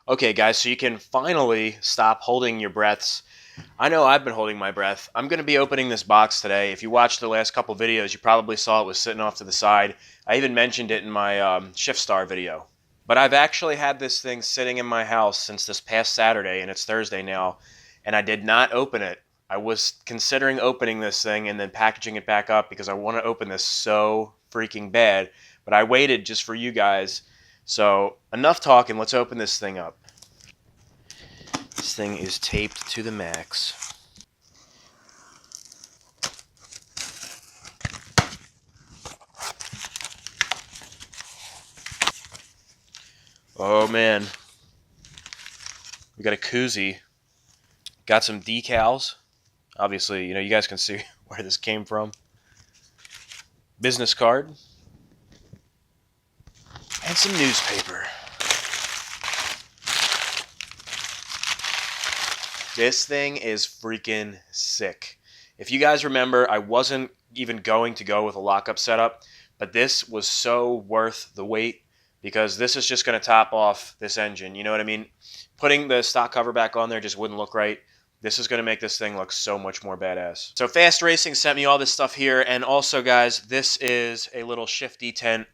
Okay, guys, so you can finally stop holding your breaths. I know I've been holding my breath. I'm going to be opening this box today. If you watched the last couple videos, you probably saw it was sitting off to the side. I even mentioned it in my Shift Star video. But I've actually had this thing sitting in my house since this past Saturday, and it's Thursday now, and I did not open it. I was considering opening this thing and then packaging it back up because I want to open this so freaking bad. But I waited just for you guys. So enough talking, let's open this thing up. This thing is taped to the max. Oh man, we got a koozie. Got some decals. Obviously, you guys can see where this came from. Business card. And some newspaper. This thing is freaking sick. If you guys remember, I wasn't even going to go with a lockup setup, but this was so worth the wait because this is just going to top off this engine. You know what I mean? Putting the stock cover back on there just wouldn't look right. This is going to make this thing look so much more badass. So Fast Racing sent me all this stuff here, and also, guys, this is a little shifty tent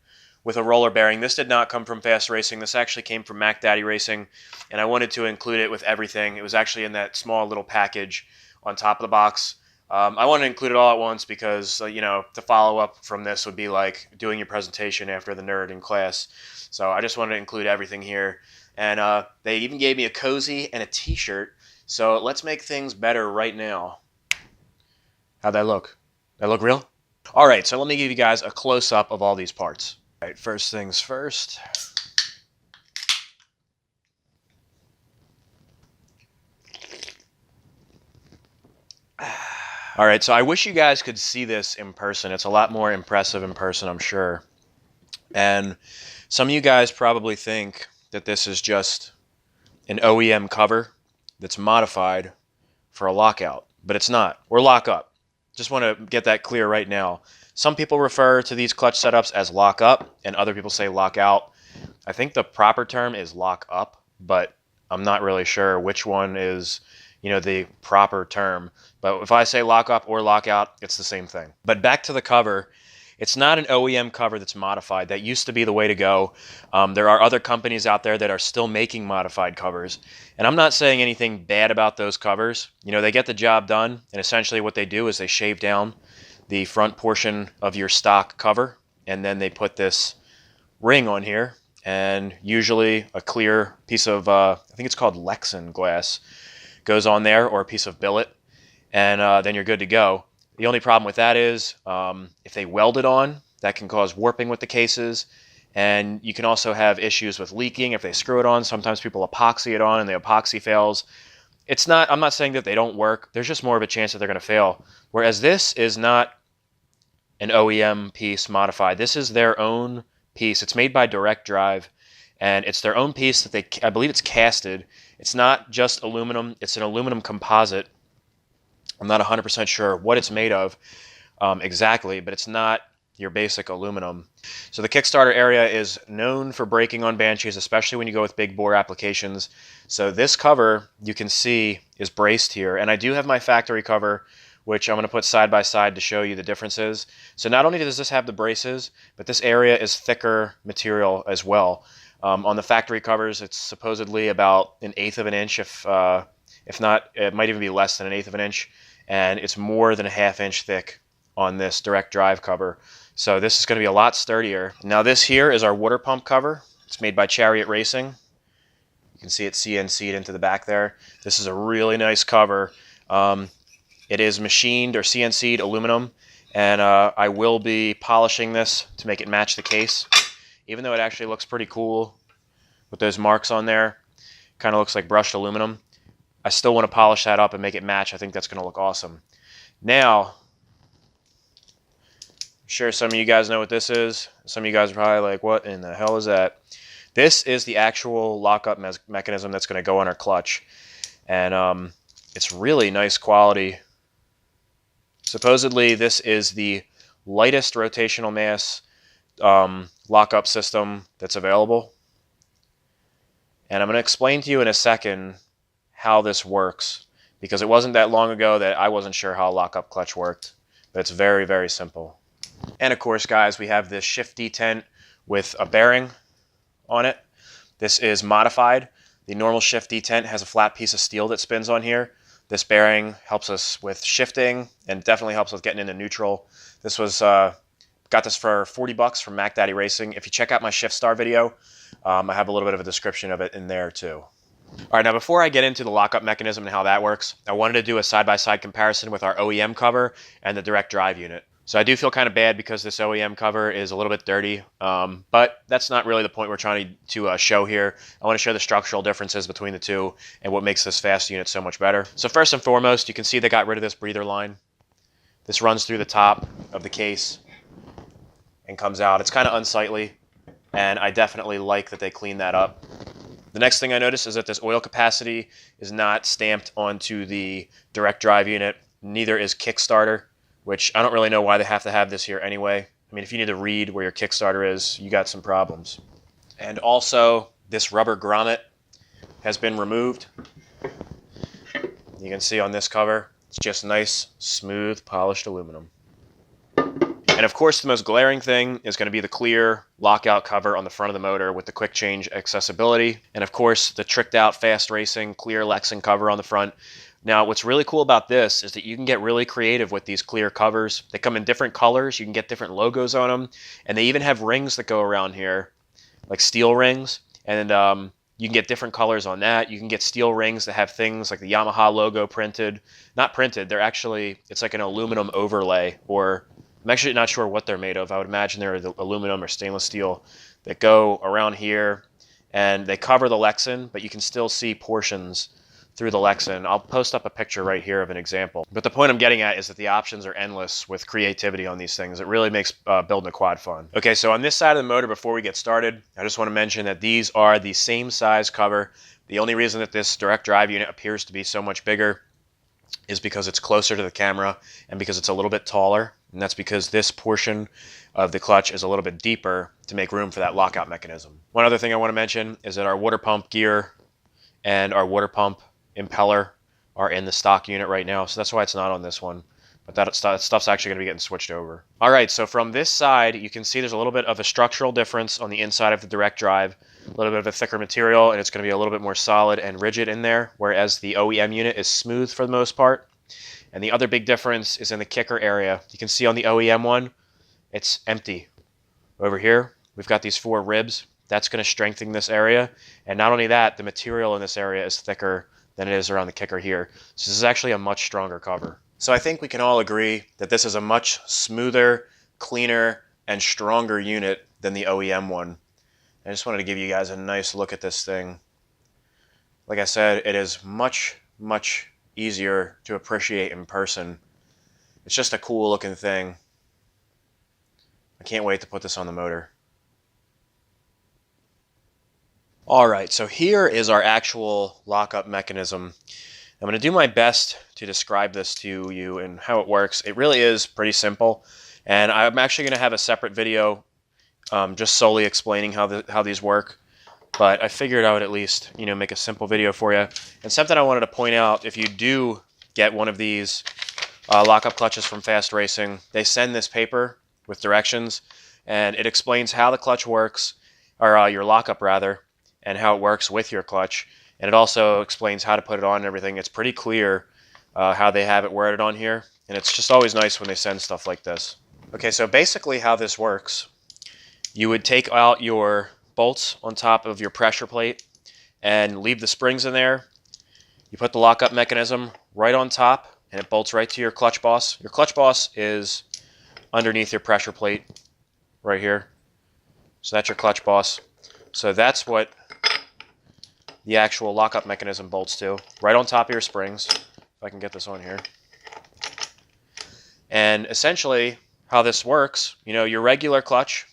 with a roller bearing. This did not come from Fast Racing. This actually came from Mac Daddy Racing, and I wanted to include it with everything. It was actually in that small little package on top of the box. I wanted to include it all at once because, to follow up from this would be like doing your presentation after the nerd in class. So I just wanted to include everything here. And they even gave me a cozy and a t-shirt. So let's make things better right now. How'd that look? That look real? All right, so let me give you guys a close-up of all these parts. All right, first things first. All right, so I wish you guys could see this in person. It's a lot more impressive in person, I'm sure. And some of you guys probably think that this is just an OEM cover that's modified for a lockout, but it's not, or lockup. Just want to get that clear right now. Some people refer to these clutch setups as lockup, and other people say lockout. I think the proper term is lockup, but I'm not really sure which one is, the proper term. But if I say lockup or lockout, it's the same thing. But back to the cover. It's not an OEM cover that's modified. That used to be the way to go. There are other companies out there that are still making modified covers. And I'm not saying anything bad about those covers. They get the job done, and essentially what they do is they shave down the front portion of your stock cover, and then they put this ring on here, and usually a clear piece of, I think it's called Lexan glass, goes on there, or a piece of billet, and then you're good to go. The only problem with that is if they weld it on, that can cause warping with the cases, and you can also have issues with leaking if they screw it on. Sometimes people epoxy it on and the epoxy fails. I'm not saying that they don't work. There's just more of a chance that they're going to fail. Whereas this is not an OEM piece modified. This is their own piece. It's made by Direct Drive, and it's their own piece that I believe it's casted. It's not just aluminum. It's an aluminum composite. I'm not 100% sure what it's made of exactly, but it's not your basic aluminum. So the Kickstarter area is known for breaking on Banshees, especially when you go with big bore applications. So this cover, you can see, is braced here. And I do have my factory cover, which I'm going to put side by side to show you the differences. So not only does this have the braces, but this area is thicker material as well. On the factory covers, it's supposedly about 1/8 of an inch, if not, it might even be less than 1/8 of an inch, and it's more than a 1/2 inch thick on this Direct Drive cover. So this is going to be a lot sturdier. Now this here is our water pump cover. It's made by Chariot Racing. You can see it CNC'd into the back there. This is a really nice cover. It is machined or CNC'd aluminum, and I will be polishing this to make it match the case. Even though it actually looks pretty cool with those marks on there, kind of looks like brushed aluminum, I still want to polish that up and make it match. I think that's going to look awesome. Now, I'm sure some of you guys know what this is. Some of you guys are probably like, what in the hell is that? This is the actual lockup mechanism that's going to go on our clutch. And it's really nice quality. Supposedly, this is the lightest rotational mass lockup system that's available. And I'm going to explain to you in a second how this works, because it wasn't that long ago that I wasn't sure how a lockup clutch worked, but it's very, very simple. And of course, guys, we have this shift detent with a bearing on it. This is modified. The normal shift detent has a flat piece of steel that spins on here. This bearing helps us with shifting and definitely helps with getting into neutral. This was got this for 40 bucks from Mac Daddy Racing. If you check out my Shift Star video, I have a little bit of a description of it in there too. All right, now before I get into the lockup mechanism and how that works, I wanted to do a side-by-side comparison with our OEM cover and the direct drive unit. So I do feel kind of bad because this OEM cover is a little bit dirty, but that's not really the point we're trying to show here. I want to show the structural differences between the two and what makes this fast unit so much better. So first and foremost, you can see they got rid of this breather line. This runs through the top of the case and comes out. It's kind of unsightly, and I definitely like that they cleaned that up. The next thing I noticed is that this oil capacity is not stamped onto the direct drive unit. Neither is Kickstarter, which I don't really know why they have to have this here anyway. I mean, if you need to read where your Kickstarter is, you got some problems. And also, this rubber grommet has been removed. You can see on this cover, it's just nice, smooth, polished aluminum. And of course, the most glaring thing is going to be the clear lockout cover on the front of the motor with the quick change accessibility. And of course, the tricked out fast racing clear Lexan cover on the front. Now, what's really cool about this is that you can get really creative with these clear covers. They come in different colors. You can get different logos on them. And they even have rings that go around here, like steel rings. And you can get different colors on that. You can get steel rings that have things like the Yamaha logo printed. Not printed, they're actually, it's like an aluminum overlay, or I'm actually not sure what they're made of. I would imagine they're the aluminum or stainless steel that go around here, and they cover the Lexan, but you can still see portions through the Lexan. I'll post up a picture right here of an example. But the point I'm getting at is that the options are endless with creativity on these things. It really makes building a quad fun. Okay, so on this side of the motor, before we get started, I just want to mention that these are the same size cover. The only reason that this direct drive unit appears to be so much bigger is because it's closer to the camera and because it's a little bit taller. And that's because this portion of the clutch is a little bit deeper to make room for that lockout mechanism. One other thing I want to mention is that our water pump gear and our water pump impeller are in the stock unit right now, so that's why it's not on this one. But that stuff's actually going to be getting switched over. All right, so from this side, you can see there's a little bit of a structural difference on the inside of the direct drive. A little bit of a thicker material, and it's going to be a little bit more solid and rigid in there, whereas the OEM unit is smooth for the most part. And the other big difference is in the kicker area. You can see on the OEM one, it's empty. Over here, we've got these 4 ribs. That's going to strengthen this area. And not only that, the material in this area is thicker than it is around the kicker here. So this is actually a much stronger cover. So I think we can all agree that this is a much smoother, cleaner, and stronger unit than the OEM one. I just wanted to give you guys a nice look at this thing. Like I said, it is much, much easier to appreciate in person. It's just a cool looking thing. I can't wait to put this on the motor. Alright, so here is our actual lockup mechanism. I'm going to do my best to describe this to you and how it works. It really is pretty simple, and I'm actually going to have a separate video just solely explaining how these work. But I figured I would at least, make a simple video for you. And something I wanted to point out, if you do get one of these lockup clutches from Fast Racing, they send this paper with directions, and it explains how the clutch works, or your lockup rather, and how it works with your clutch. And it also explains how to put it on and everything. It's pretty clear how they have it worded on here, and it's just always nice when they send stuff like this. Okay, so basically how this works, you would take out your bolts on top of your pressure plate and leave the springs in there. You put the lockup mechanism right on top, and it bolts right to your clutch boss. Your clutch boss is underneath your pressure plate right here. So that's your clutch boss. So that's what the actual lockup mechanism bolts to, right on top of your springs. If I can get this on here. And essentially how this works, your regular clutch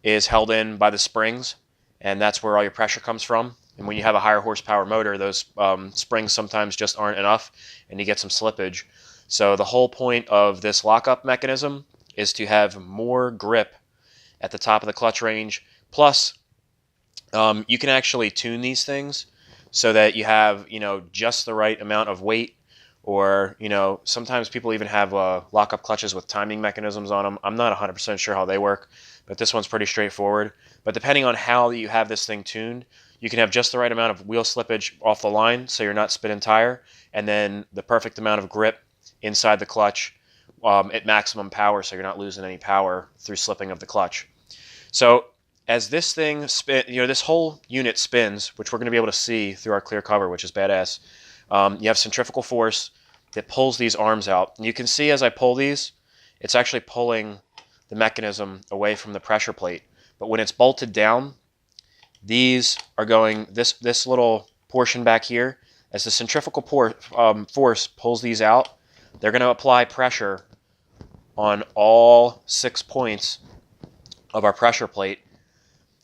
is held in by the springs, and that's where all your pressure comes from. And when you have a higher horsepower motor, those springs sometimes just aren't enough, and you get some slippage. So the whole point of this lockup mechanism is to have more grip at the top of the clutch range. Plus, You can actually tune these things so that you have, just the right amount of weight, or, sometimes people even have lockup clutches with timing mechanisms on them. I'm not 100% sure how they work, but this one's pretty straightforward. But depending on how you have this thing tuned, you can have just the right amount of wheel slippage off the line so you're not spinning tire, and then the perfect amount of grip inside the clutch at maximum power so you're not losing any power through slipping of the clutch. So as this thing this whole unit spins, which we're going to be able to see through our clear cover, which is badass. You have centrifugal force that pulls these arms out. And you can see as I pull these, it's actually pulling the mechanism away from the pressure plate. But when it's bolted down, these are going, this little portion back here, as the centrifugal force pulls these out, they're going to apply pressure on all 6 points of our pressure plate.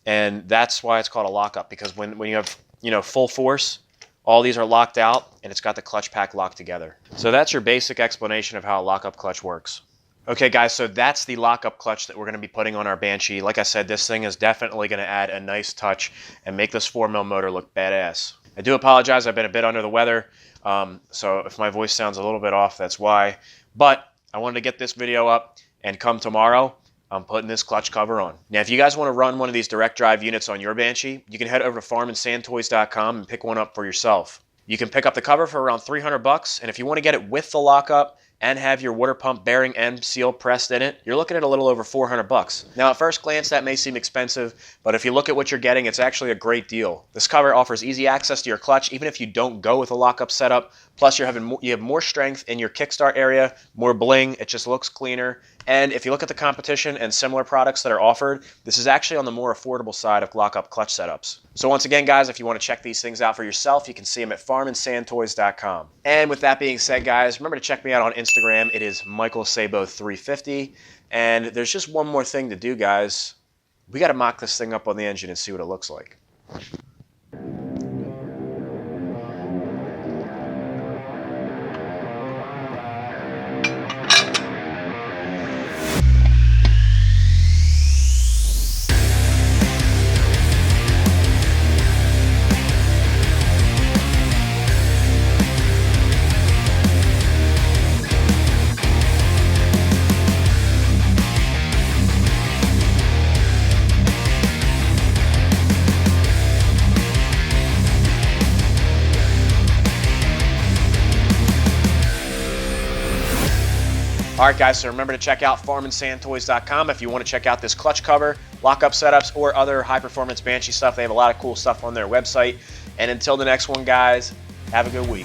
And that's why it's called a lockup, because when you have full force, all these are locked out, and it's got the clutch pack locked together. So that's your basic explanation of how a lockup clutch works. Okay, guys, so that's the lockup clutch that we're going to be putting on our Banshee. Like I said, this thing is definitely going to add a nice touch and make this 4mm motor look badass. I do apologize, I've been a bit under the weather, so if my voice sounds a little bit off, that's why. But I wanted to get this video up, and come tomorrow, I'm putting this clutch cover on. Now, if you guys want to run one of these direct drive units on your Banshee, you can head over to farmandsandtoys.com and pick one up for yourself. You can pick up the cover for around $300, and if you want to get it with the lockup and have your water pump bearing and seal pressed in it, you're looking at a little over $400. Now, at first glance, that may seem expensive, but if you look at what you're getting, it's actually a great deal. This cover offers easy access to your clutch, even if you don't go with a lockup setup. Plus, you have more strength in your kickstart area, more bling. It just looks cleaner. And if you look at the competition and similar products that are offered, this is actually on the more affordable side of lockup clutch setups. So once again, guys, if you want to check these things out for yourself, you can see them at farmandsandtoys.com. And with that being said, guys, remember to check me out on Instagram. It is MichaelSabo350. And there's just one more thing to do, guys. We got to mock this thing up on the engine and see what it looks like. Alright guys, so remember to check out farmandsandtoys.com if you want to check out this clutch cover, lockup setups, or other high-performance Banshee stuff. They have a lot of cool stuff on their website. And until the next one, guys, have a good week.